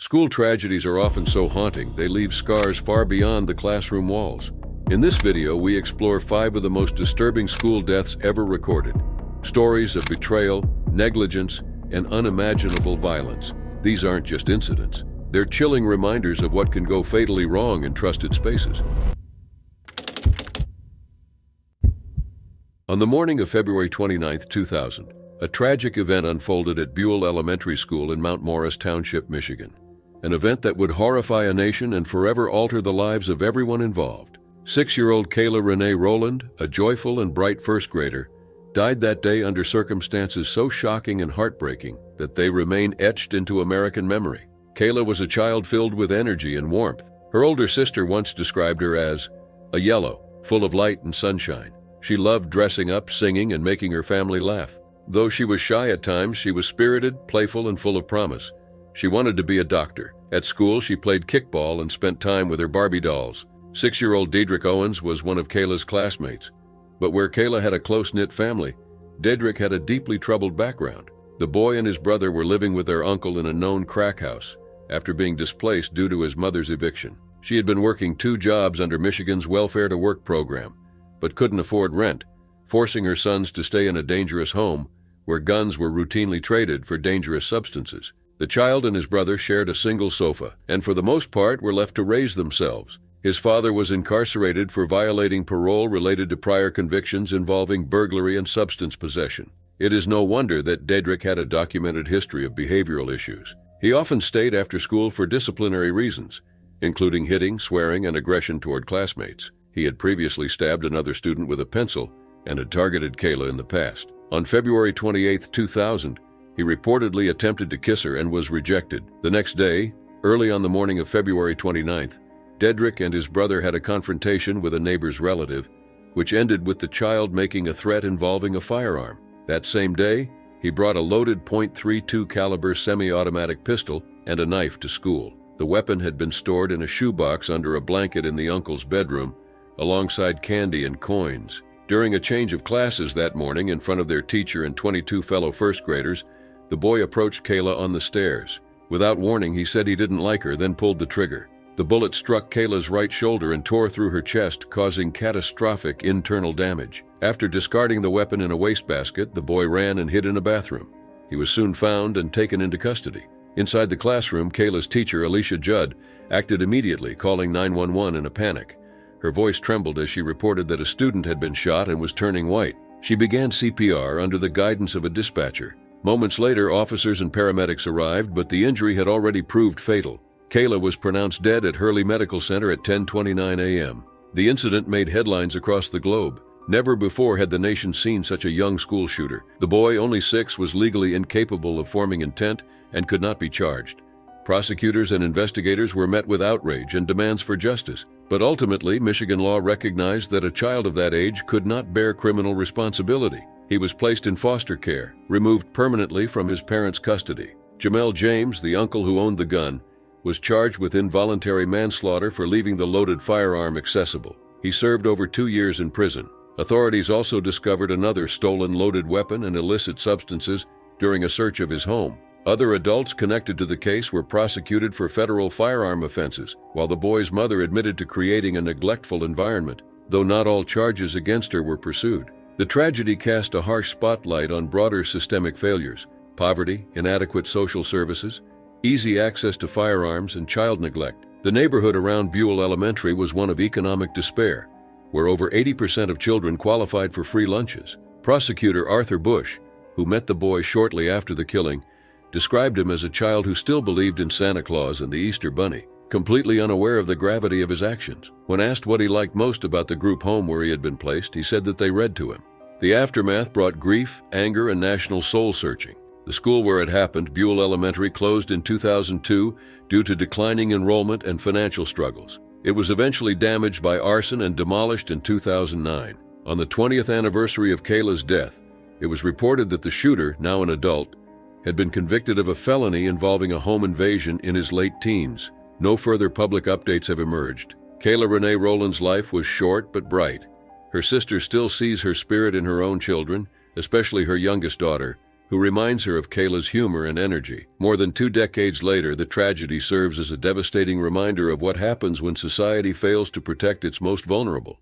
School tragedies are often so haunting, they leave scars far beyond the classroom walls. In this video, we explore 5 of the most disturbing school deaths ever recorded. Stories of betrayal, negligence, and unimaginable violence. These aren't just incidents. They're chilling reminders of what can go fatally wrong in trusted spaces. On the morning of February 29, 2000, a tragic event unfolded at Buell Elementary School in Mount Morris Township, Michigan. An event that would horrify a nation and forever alter the lives of everyone involved. 6-year-old Kayla Renee Rowland, a joyful and bright first grader, died that day under circumstances so shocking and heartbreaking that they remain etched into American memory. Kayla was a child filled with energy and warmth. Her older sister once described her as a yellow, full of light and sunshine. She loved dressing up, singing, and making her family laugh. Though she was shy at times, she was spirited, playful, and full of promise. She wanted to be a doctor. At school, she played kickball and spent time with her Barbie dolls. 6-year-old Dedrick Owens was one of Kayla's classmates. But where Kayla had a close-knit family, Dedrick had a deeply troubled background. The boy and his brother were living with their uncle in a known crack house after being displaced due to his mother's eviction. She had been working 2 jobs under Michigan's Welfare to Work program, but couldn't afford rent, forcing her sons to stay in a dangerous home where guns were routinely traded for dangerous substances. The child and his brother shared a single sofa, and for the most part were left to raise themselves. His father was incarcerated for violating parole related to prior convictions involving burglary and substance possession. It is no wonder that Dedrick had a documented history of behavioral issues. He often stayed after school for disciplinary reasons, including hitting, swearing, and aggression toward classmates. He had previously stabbed another student with a pencil and had targeted Kayla in the past. On February 28, 2000, he reportedly attempted to kiss her and was rejected. The next day, early on the morning of February 29th, Dedrick and his brother had a confrontation with a neighbor's relative, which ended with the child making a threat involving a firearm. That same day, he brought a loaded .32 caliber semi-automatic pistol and a knife to school. The weapon had been stored in a shoebox under a blanket in the uncle's bedroom, alongside candy and coins. During a change of classes that morning in front of their teacher and 22 fellow first graders, the boy approached Kayla on the stairs. Without warning, he said he didn't like her, then pulled the trigger. The bullet struck Kayla's right shoulder and tore through her chest, causing catastrophic internal damage. After discarding the weapon in a wastebasket, the boy ran and hid in a bathroom. He was soon found and taken into custody. Inside the classroom, Kayla's teacher, Alicia Judd, acted immediately, calling 911 in a panic. Her voice trembled as she reported that a student had been shot and was turning white. She began CPR under the guidance of a dispatcher. Moments later, officers and paramedics arrived, but the injury had already proved fatal. Kayla was pronounced dead at Hurley Medical Center at 10:29 a.m. The incident made headlines across the globe. Never before had the nation seen such a young school shooter. The boy, only 6, was legally incapable of forming intent and could not be charged. Prosecutors and investigators were met with outrage and demands for justice. But ultimately, Michigan law recognized that a child of that age could not bear criminal responsibility. He was placed in foster care, removed permanently from his parents' custody. Jamel James, the uncle who owned the gun, was charged with involuntary manslaughter for leaving the loaded firearm accessible. He served over 2 years in prison. Authorities also discovered another stolen loaded weapon and illicit substances during a search of his home. Other adults connected to the case were prosecuted for federal firearm offenses, while the boy's mother admitted to creating a neglectful environment, though not all charges against her were pursued. The tragedy cast a harsh spotlight on broader systemic failures: poverty, inadequate social services, easy access to firearms, and child neglect. The neighborhood around Buell Elementary was one of economic despair, where over 80% of children qualified for free lunches. Prosecutor Arthur Bush, who met the boy shortly after the killing, described him as a child who still believed in Santa Claus and the Easter Bunny, completely unaware of the gravity of his actions. When asked what he liked most about the group home where he had been placed, he said that they read to him. The aftermath brought grief, anger, and national soul-searching. The school where it happened, Buell Elementary, closed in 2002 due to declining enrollment and financial struggles. It was eventually damaged by arson and demolished in 2009. On the 20th anniversary of Kayla's death, it was reported that the shooter, now an adult, had been convicted of a felony involving a home invasion in his late teens. No further public updates have emerged. Kayla Renee Rowland's life was short but bright. Her sister still sees her spirit in her own children, especially her youngest daughter, who reminds her of Kayla's humor and energy. More than 2 decades later, the tragedy serves as a devastating reminder of what happens when society fails to protect its most vulnerable.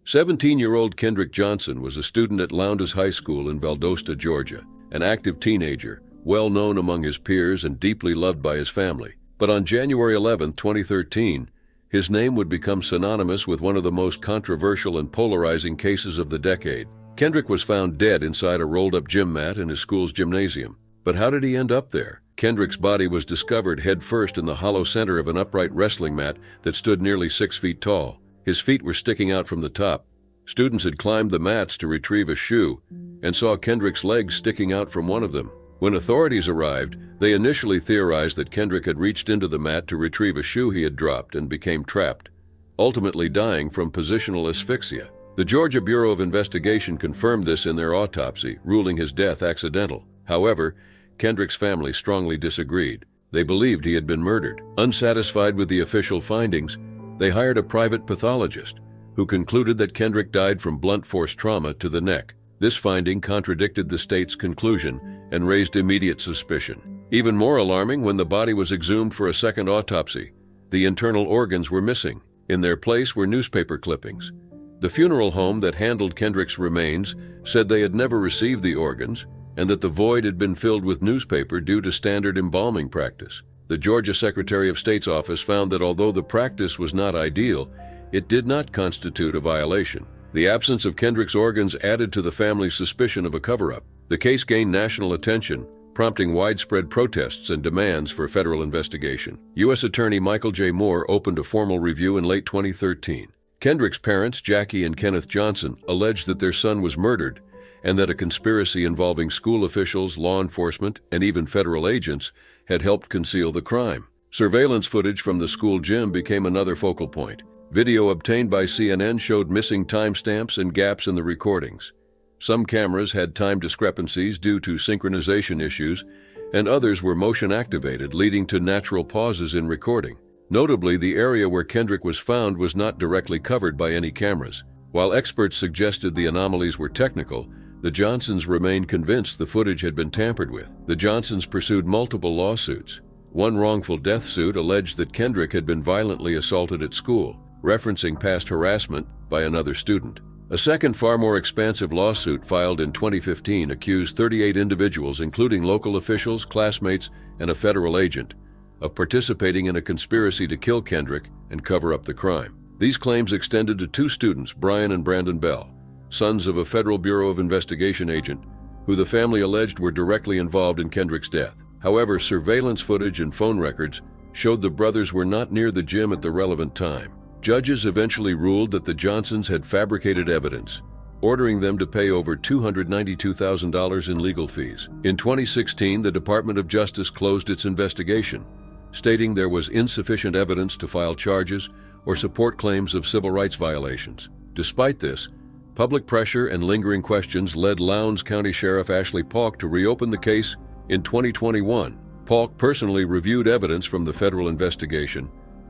17-year-old Kendrick Johnson was a student at Lowndes High School in Valdosta, Georgia, an active teenager, well known among his peers and deeply loved by his family. But on January 11, 2013, his name would become synonymous with one of the most controversial and polarizing cases of the decade. Kendrick was found dead inside a rolled-up gym mat in his school's gymnasium. But how did he end up there? Kendrick's body was discovered head-first in the hollow center of an upright wrestling mat that stood nearly 6 feet tall. His feet were sticking out from the top. Students had climbed the mats to retrieve a shoe and saw Kendrick's legs sticking out from one of them. When authorities arrived, they initially theorized that Kendrick had reached into the mat to retrieve a shoe he had dropped and became trapped, ultimately dying from positional asphyxia. The Georgia Bureau of Investigation confirmed this in their autopsy, ruling his death accidental. However, Kendrick's family strongly disagreed. They believed he had been murdered. Unsatisfied with the official findings, they hired a private pathologist who concluded that Kendrick died from blunt force trauma to the neck. This finding contradicted the state's conclusion and raised immediate suspicion. Even more alarming, when the body was exhumed for a second autopsy, the internal organs were missing. In their place were newspaper clippings. The funeral home that handled Kendrick's remains said they had never received the organs and that the void had been filled with newspaper due to standard embalming practice. The Georgia Secretary of State's office found that although the practice was not ideal, it did not constitute a violation. The absence of Kendrick's organs added to the family's suspicion of a cover-up. The case gained national attention, prompting widespread protests and demands for federal investigation. U.S. Attorney Michael J. Moore opened a formal review in late 2013. Kendrick's parents, Jackie and Kenneth Johnson, alleged that their son was murdered and that a conspiracy involving school officials, law enforcement, and even federal agents had helped conceal the crime. Surveillance footage from the school gym became another focal point. Video obtained by CNN showed missing timestamps and gaps in the recordings. Some cameras had time discrepancies due to synchronization issues, and others were motion-activated, leading to natural pauses in recording. Notably, the area where Kendrick was found was not directly covered by any cameras. While experts suggested the anomalies were technical, the Johnsons remained convinced the footage had been tampered with. The Johnsons pursued multiple lawsuits. One wrongful death suit alleged that Kendrick had been violently assaulted at school, referencing past harassment by another student. A second, far more expansive lawsuit filed in 2015 accused 38 individuals, including local officials, classmates, and a federal agent, of participating in a conspiracy to kill Kendrick and cover up the crime. These claims extended to 2 students, Brian and Brandon Bell, sons of a Federal Bureau of Investigation agent, who the family alleged were directly involved in Kendrick's death. However, surveillance footage and phone records showed the brothers were not near the gym at the relevant time. Judges eventually ruled that the Johnsons had fabricated evidence, ordering them to pay over $292,000 in legal fees. In 2016, the Department of Justice closed its investigation, stating there was insufficient evidence to file charges or support claims of civil rights violations. Despite this, public pressure and lingering questions led Lowndes County Sheriff Ashley Paulk to reopen the case in 2021. Paulk personally reviewed evidence from the federal investigation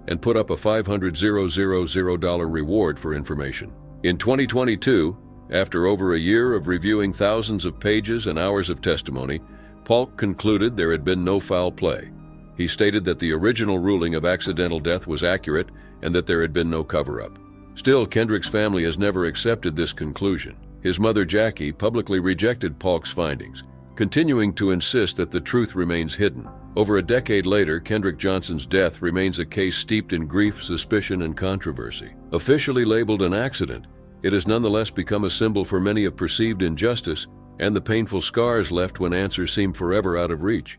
and put up a $500,000 reward for information. In 2022, after over a year of reviewing thousands of pages and hours of testimony, Paulk concluded there had been no foul play. He stated that the original ruling of accidental death was accurate and that there had been no cover-up. Still, Kendrick's family has never accepted this conclusion. His mother, Jackie, publicly rejected Paulk's findings, continuing to insist that the truth remains hidden. Over a decade later, Kendrick Johnson's death remains a case steeped in grief, suspicion, and controversy. Officially labeled an accident, it has nonetheless become a symbol for many of perceived injustice and the painful scars left when answers seem forever out of reach.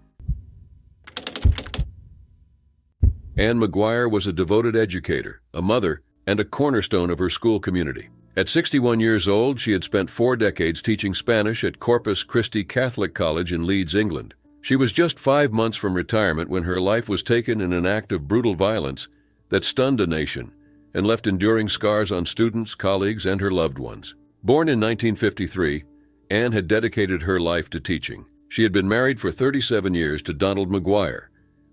Ann McGuire was a devoted educator, a mother, and a cornerstone of her school community. At 61 years old, she had spent 4 decades teaching Spanish at Corpus Christi Catholic College in Leeds, England. She was just 5 months from retirement when her life was taken in an act of brutal violence that stunned a nation and left enduring scars on students, colleagues, and her loved ones. Born in 1953, Ann had dedicated her life to teaching. She had been married for 37 years to Donald McGuire,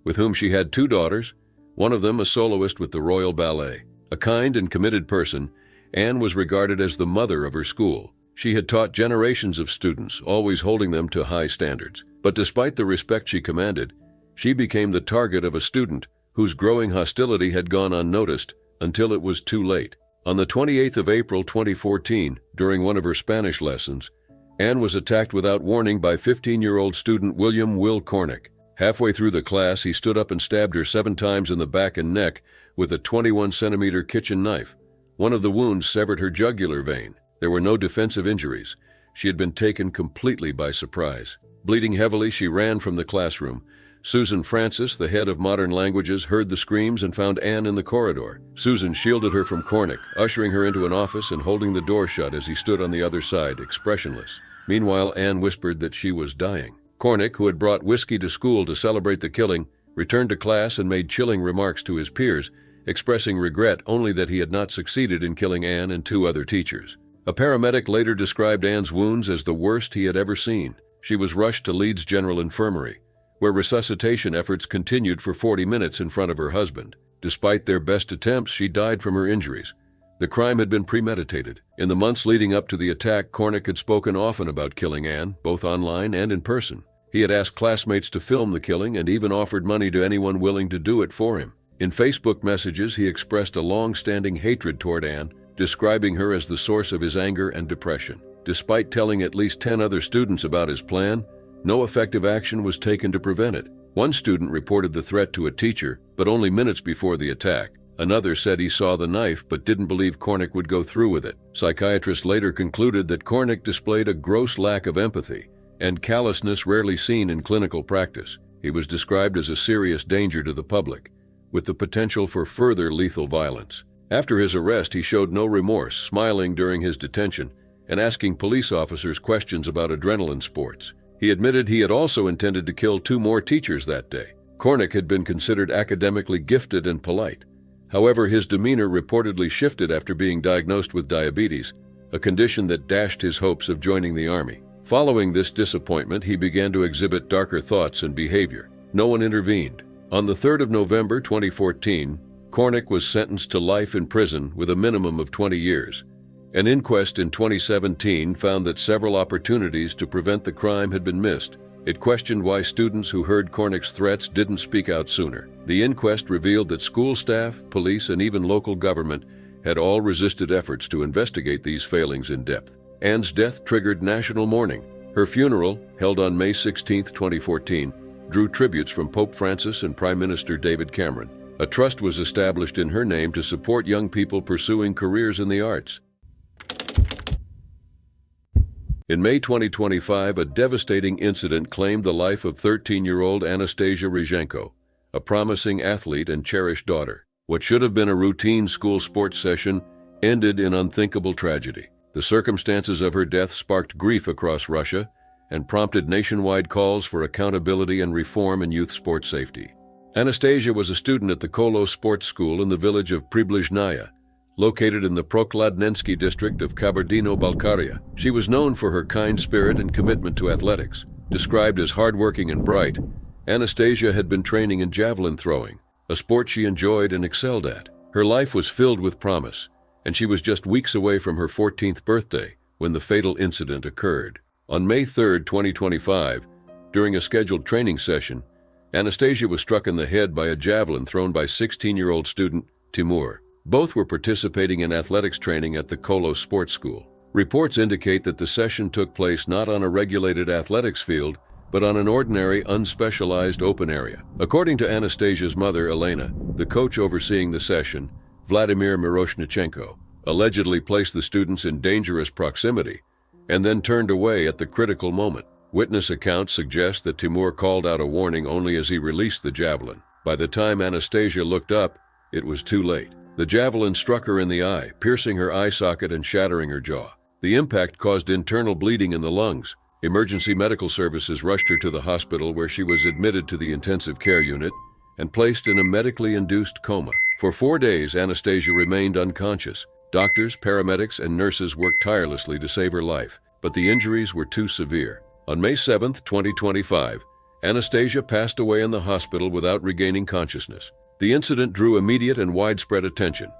with whom she had 2 daughters, one of them a soloist with the Royal Ballet. A kind and committed person, Anne was regarded as the mother of her school. She had taught generations of students, always holding them to high standards. But despite the respect she commanded, she became the target of a student whose growing hostility had gone unnoticed until it was too late. On the 28th of April 2014, during one of her Spanish lessons, Anne was attacked without warning by 15-year-old student William Will Cornick. Halfway through the class, he stood up and stabbed her 7 times in the back and neck with a 21-centimeter kitchen knife. One of the wounds severed her jugular vein. There were no defensive injuries. She had been taken completely by surprise. Bleeding heavily, she ran from the classroom. Susan Francis, the head of modern languages, heard the screams and found Anne in the corridor. Susan shielded her from Cornick, ushering her into an office and holding the door shut as he stood on the other side, expressionless. Meanwhile, Anne whispered that she was dying. Cornick, who had brought whiskey to school to celebrate the killing, returned to class and made chilling remarks to his peers, expressing regret only that he had not succeeded in killing Anne and 2 other teachers. A paramedic later described Anne's wounds as the worst he had ever seen. She was rushed to Leeds General Infirmary, where resuscitation efforts continued for 40 minutes in front of her husband. Despite their best attempts, she died from her injuries. The crime had been premeditated. In the months leading up to the attack, Cornick had spoken often about killing Anne, both online and in person. He had asked classmates to film the killing and even offered money to anyone willing to do it for him. In Facebook messages, he expressed a long-standing hatred toward Anne, describing her as the source of his anger and depression. Despite telling at least 10 other students about his plan, no effective action was taken to prevent it. One student reported the threat to a teacher, but only minutes before the attack. Another said he saw the knife but didn't believe Cornick would go through with it. Psychiatrists later concluded that Cornick displayed a gross lack of empathy and callousness rarely seen in clinical practice. He was described as a serious danger to the public, with the potential for further lethal violence. After his arrest, he showed no remorse, smiling during his detention and asking police officers questions about adrenaline sports. He admitted he had also intended to kill 2 more teachers that day. Cornick had been considered academically gifted and polite. However, his demeanor reportedly shifted after being diagnosed with diabetes, a condition that dashed his hopes of joining the army. Following this disappointment, he began to exhibit darker thoughts and behavior. No one intervened. On the 3rd of November 2014, Cornick was sentenced to life in prison with a minimum of 20 years. An inquest in 2017 found that several opportunities to prevent the crime had been missed. It questioned why students who heard Cornick's threats didn't speak out sooner. The inquest revealed that school staff, police, and even local government had all resisted efforts to investigate these failings in depth. Anne's death triggered national mourning. Her funeral, held on May 16, 2014, drew tributes from Pope Francis and Prime Minister David Cameron. A trust was established in her name to support young people pursuing careers in the arts. In May 2025, a devastating incident claimed the life of 13-year-old Anastasia Ryzhenko, a promising athlete and cherished daughter. What should have been a routine school sports session ended in unthinkable tragedy. The circumstances of her death sparked grief across Russia and prompted nationwide calls for accountability and reform in youth sports safety. Anastasia was a student at the Kolo Sports School in the village of Približnaya, located in the Prokladnensky district of Kabardino-Balkaria. She was known for her kind spirit and commitment to athletics. Described as hardworking and bright, Anastasia had been training in javelin throwing, a sport she enjoyed and excelled at. Her life was filled with promise, and she was just weeks away from her 14th birthday when the fatal incident occurred. On May 3, 2025, during a scheduled training session, Anastasia was struck in the head by a javelin thrown by 16-year-old student Timur. Both were participating in athletics training at the Kolo Sports School. Reports indicate that the session took place not on a regulated athletics field, but on an ordinary, unspecialized open area. According to Anastasia's mother, Elena, the coach overseeing the session, Vladimir Miroshnichenko, allegedly placed the students in dangerous proximity and then turned away at the critical moment. Witness accounts suggest that Timur called out a warning only as he released the javelin. By the time Anastasia looked up, it was too late. The javelin struck her in the eye, piercing her eye socket and shattering her jaw. The impact caused internal bleeding in the lungs. Emergency medical services rushed her to the hospital, where she was admitted to the intensive care unit and placed in a medically induced coma. For 4 days, Anastasia remained unconscious. Doctors, paramedics, and nurses worked tirelessly to save her life, but the injuries were too severe. On May 7, 2025, Anastasia passed away in the hospital without regaining consciousness. The incident drew immediate and widespread attention.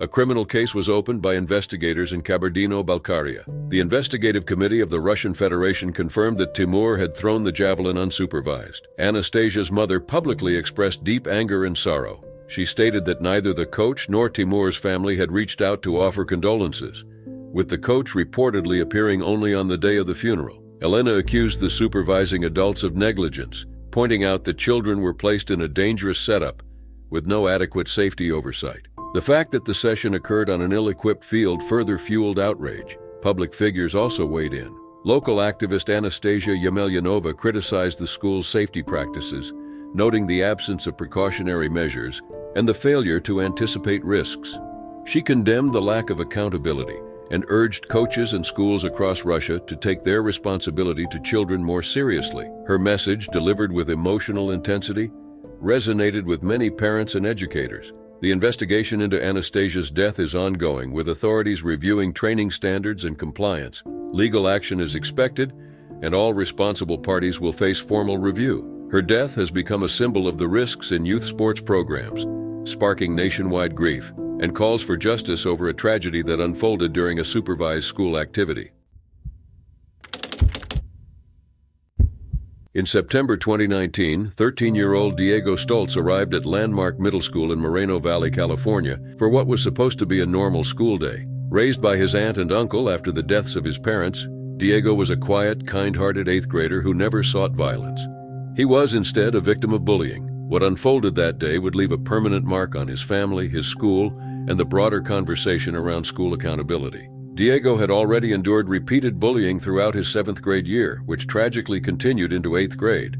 A criminal case was opened by investigators in Kabardino-Balkaria. The investigative committee of the Russian Federation confirmed that Timur had thrown the javelin unsupervised. Anastasia's mother publicly expressed deep anger and sorrow. She stated that neither the coach nor Timur's family had reached out to offer condolences, with the coach reportedly appearing only on the day of the funeral. Elena accused the supervising adults of negligence, pointing out that children were placed in a dangerous setup with no adequate safety oversight. The fact that the session occurred on an ill-equipped field further fueled outrage. Public figures also weighed in. Local activist Anastasia Yemelyanova criticized the school's safety practices, noting the absence of precautionary measures and the failure to anticipate risks. She condemned the lack of accountability and urged coaches and schools across Russia to take their responsibility to children more seriously. Her message, delivered with emotional intensity, resonated with many parents and educators. The investigation into Anastasia's death is ongoing, with authorities reviewing training standards and compliance. Legal action is expected, and all responsible parties will face formal review. Her death has become a symbol of the risks in youth sports programs, sparking nationwide grief and calls for justice over a tragedy that unfolded during a supervised school activity. In September 2019, 13-year-old Diego Stoltz arrived at Landmark Middle School in Moreno Valley, California, for what was supposed to be a normal school day. Raised by his aunt and uncle after the deaths of his parents, Diego was a quiet, kind-hearted 8th grader who never sought violence. He was instead a victim of bullying. What unfolded that day would leave a permanent mark on his family, his school, and the broader conversation around school accountability. Diego had already endured repeated bullying throughout his 7th grade year, which tragically continued into 8th grade.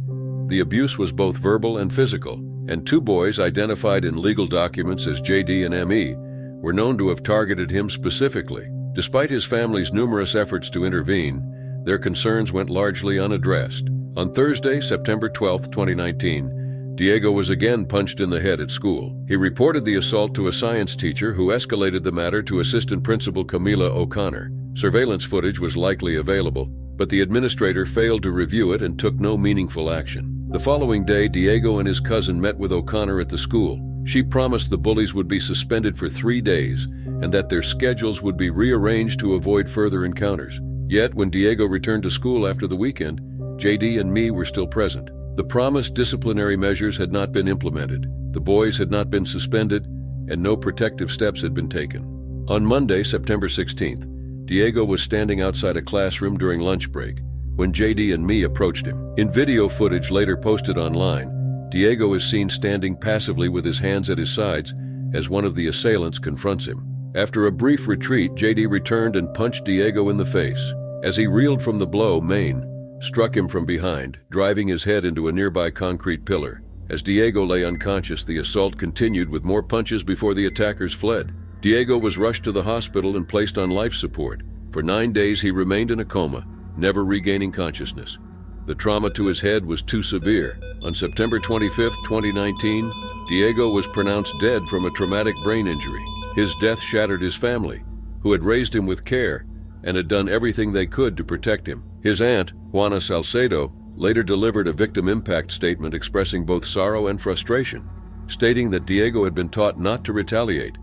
The abuse was both verbal and physical, and 2 boys identified in legal documents as JD and ME were known to have targeted him specifically. Despite his family's numerous efforts to intervene, their concerns went largely unaddressed. On Thursday, September 12, 2019, Diego was again punched in the head at school. He reported the assault to a science teacher who escalated the matter to Assistant Principal Camila O'Connor. Surveillance footage was likely available, but the administrator failed to review it and took no meaningful action. The following day, Diego and his cousin met with O'Connor at the school. She promised the bullies would be suspended for 3 days and that their schedules would be rearranged to avoid further encounters. Yet, when Diego returned to school after the weekend, JD and me were still present. The promised disciplinary measures had not been implemented, the boys had not been suspended, and no protective steps had been taken. On Monday, September 16th, Diego was standing outside a classroom during lunch break when JD and me approached him. In video footage later posted online, Diego is seen standing passively with his hands at his sides as one of the assailants confronts him. After a brief retreat, JD returned and punched Diego in the face. As he reeled from the blow, Maine struck him from behind, driving his head into a nearby concrete pillar. As Diego lay unconscious, the assault continued with more punches before the attackers fled. Diego was rushed to the hospital and placed on life support. For 9 days he remained in a coma, never regaining consciousness. The trauma to his head was too severe. On September 25, 2019, Diego was pronounced dead from a traumatic brain injury. His death shattered his family, who had raised him with care and had done everything they could to protect him. His aunt, Juana Salcedo, later delivered a victim impact statement expressing both sorrow and frustration, stating that Diego had been taught not to retaliate,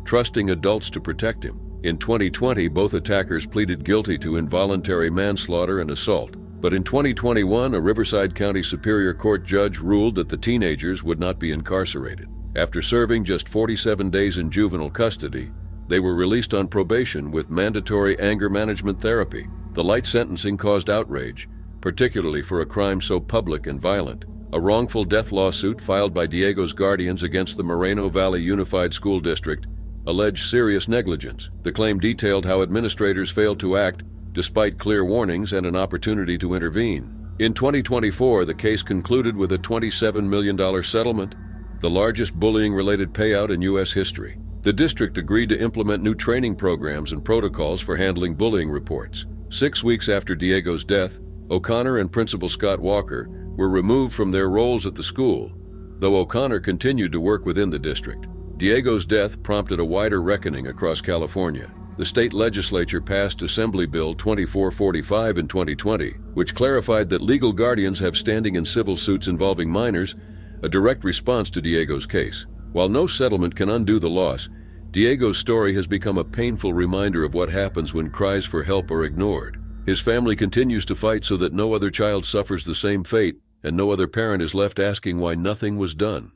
trusting adults to protect him. In 2020, both attackers pleaded guilty to involuntary manslaughter and assault. But in 2021, a Riverside County Superior Court judge ruled that the teenagers would not be incarcerated. After serving just 47 days in juvenile custody, they were released on probation with mandatory anger management therapy. The light sentencing caused outrage, particularly for a crime so public and violent. A wrongful death lawsuit filed by Diego's guardians against the Moreno Valley Unified School District alleged serious negligence. The claim detailed how administrators failed to act despite clear warnings and an opportunity to intervene. In 2024, the case concluded with a $27 million settlement, the largest bullying-related payout in U.S. history. The district agreed to implement new training programs and protocols for handling bullying reports. 6 weeks after Diego's death, O'Connor and Principal Scott Walker were removed from their roles at the school, though O'Connor continued to work within the district. Diego's death prompted a wider reckoning across California. The state legislature passed Assembly Bill 2445 in 2020, which clarified that legal guardians have standing in civil suits involving minors, a direct response to Diego's case. While no settlement can undo the loss, Diego's story has become a painful reminder of what happens when cries for help are ignored. His family continues to fight so that no other child suffers the same fate, and no other parent is left asking why nothing was done.